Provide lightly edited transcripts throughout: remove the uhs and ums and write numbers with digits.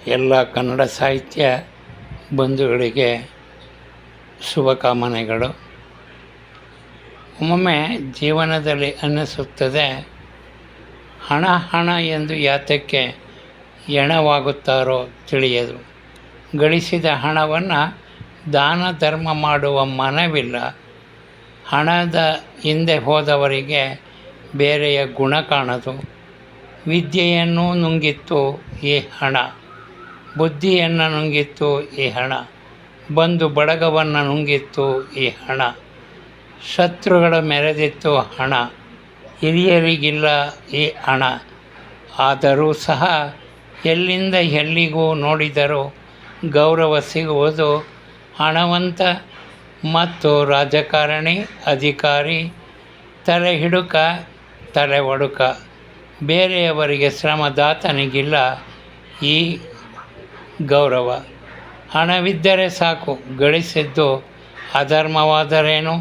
ಎಲ್ಲ ಕನ್ನಡ ಸಾಹಿತ್ಯ ಬಂಧುಗಳಿಗೆ ಶುಭಕಾಮನೆಗಳು. ಒಮ್ಮೊಮ್ಮೆ ಜೀವನದಲ್ಲಿ ಅನ್ನಿಸುತ್ತದೆ, ಹಣ ಹಣ ಎಂದು ಯಾತಕ್ಕೆ ಎಣವಾಗುತ್ತಾರೋ ತಿಳಿಯದು. ಗಳಿಸಿದ ಹಣವನ್ನು ದಾನ ಧರ್ಮ ಮಾಡುವ ಮನವಿಲ್ಲ. ಹಣದ ಹಿಂದೆ ಹೋದವರಿಗೆ ಬೇರೆಯ ಗುಣ ಕಾಣದು. ವಿದ್ಯೆಯನ್ನು ನುಂಗಿತ್ತು ಈ ಹಣ, ಬುದ್ಧಿಯನ್ನು ನುಂಗಿತ್ತು ಈ ಹಣ, ಬಂಧು ಬಳಗವನ್ನು ನುಂಗಿತ್ತು ಈ ಹಣ, ಶತ್ರುಗಳ ಮೆರೆದಿತ್ತು ಹಣ, ಹಿರಿಯರಿಗಿಲ್ಲ ಈ ಹಣ. ಆದರೂ ಸಹ ಎಲ್ಲಿಂದ ಎಲ್ಲಿಗೂ ನೋಡಿದರೂ ಗೌರವ ಸಿಗುವುದು ಹಣವಂತ ಮತ್ತು ರಾಜಕಾರಣಿ, ಅಧಿಕಾರಿ, ತಲೆ ಹಿಡುಕ, ತಲೆ ಒಡುಕ. ಬೇರೆಯವರಿಗೆ ಶ್ರಮದಾತನಿಗಿಲ್ಲ ಈ ಗೌರವ. ಹಣವಿದ್ದರೆ ಸಾಕು, ಗಳಿಸಿದ್ದು ಅಧರ್ಮವಾದರೇನು,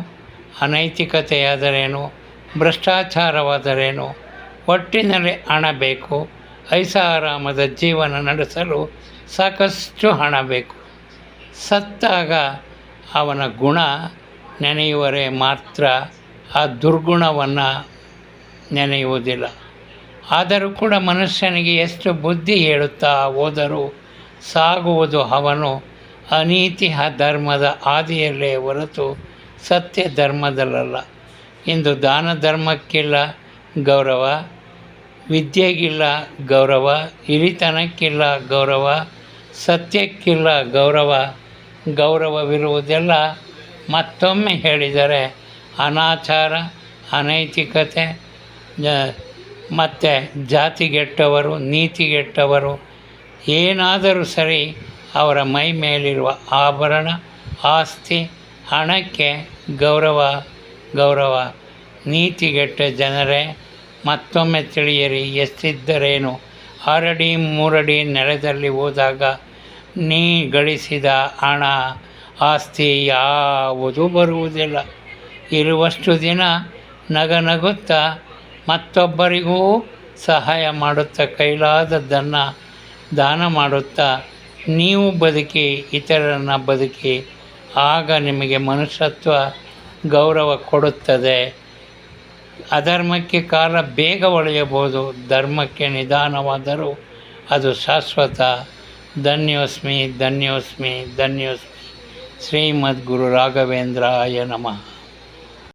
ಅನೈತಿಕತೆಯಾದರೇನು, ಭ್ರಷ್ಟಾಚಾರವಾದರೇನು, ಒಟ್ಟಿನಲ್ಲಿ ಹಣ ಬೇಕು. ಐಷಾರಾಮದ ಜೀವನ ನಡೆಸಲು ಸಾಕಷ್ಟು ಹಣ ಬೇಕು. ಸತ್ತಾಗ ಅವನ ಗುಣ ನೆನೆಯುವರೆ ಮಾತ್ರ, ಆ ದುರ್ಗುಣವನ್ನು ನೆನೆಯುವುದಿಲ್ಲ. ಆದರೂ ಕೂಡ ಮನುಷ್ಯನಿಗೆ ಎಷ್ಟು ಬುದ್ಧಿ ಹೇಳುತ್ತಾ ಹೋದರೂ ಸಾಗುವುದು ಅವನು ಅನೀತಿ ಧರ್ಮದ ಹಾದಿಯಲ್ಲೇ ಹೊರತು ಸತ್ಯ ಧರ್ಮದಲ್ಲ. ಇಂದು ದಾನ ಧರ್ಮಕ್ಕಿಲ್ಲ ಗೌರವ, ವಿದ್ಯೆಗಿಲ್ಲ ಗೌರವ, ಹಿರಿತನಕ್ಕಿಲ್ಲ ಗೌರವ, ಸತ್ಯಕ್ಕಿಲ್ಲ ಗೌರವ. ಗೌರವವಿರುವುದೆಲ್ಲ ಮತ್ತೊಮ್ಮೆ ಹೇಳಿದರೆ ಅನಾಚಾರ, ಅನೈತಿಕತೆ, ಮತ್ತು ಜಾತಿಗೆಟ್ಟವರು, ನೀತಿಗೆಟ್ಟವರು. ಏನಾದರೂ ಸರಿ, ಅವರ ಮೈ ಮೇಲಿರುವ ಆಭರಣ, ಆಸ್ತಿ, ಹಣಕ್ಕೆ ಗೌರವ. ನೀತಿಗೆಟ್ಟ ಜನರೇ, ಮತ್ತೊಮ್ಮೆ ತಿಳಿಯಿರಿ, ಎಷ್ಟಿದ್ದರೇನು, 6 ಅಡಿ 3 ಅಡಿ ನೆಲದಲ್ಲಿ ಹೋದಾಗ ನೀ ಗಳಿಸಿದ ಹಣ, ಆಸ್ತಿ ಯಾವುದೂ ಬರುವುದಿಲ್ಲ. ಇರುವಷ್ಟು ದಿನ ನಗುತ್ತಾ ಮತ್ತೊಬ್ಬರಿಗೂ ಸಹಾಯ ಮಾಡುತ್ತಾ, ಕೈಲಾದದ್ದನ್ನು ದಾನ ಮಾಡುತ್ತಾ ನೀವು ಬದುಕಿ, ಇತರರನ್ನು ಬದುಕಿ. ಆಗ ನಿಮಗೆ ಮನುಷ್ಯತ್ವ ಗೌರವ ಕೊಡುತ್ತದೆ. ಅಧರ್ಮಕ್ಕೆ ಕಾಲ ಬೇಗ ಒಳೆಯಬಹುದು, ಧರ್ಮಕ್ಕೆ ನಿಧಾನವಾದರೂ ಅದು ಶಾಶ್ವತ. ಧನ್ಯೋಸ್ಮಿ ಧನ್ಯೋಸ್ಮಿ ಧನ್ಯೋಸ್ಮಿ. ಶ್ರೀಮದ್ ಗುರು ರಾಘವೇಂದ್ರಾಯ ನಮಃ.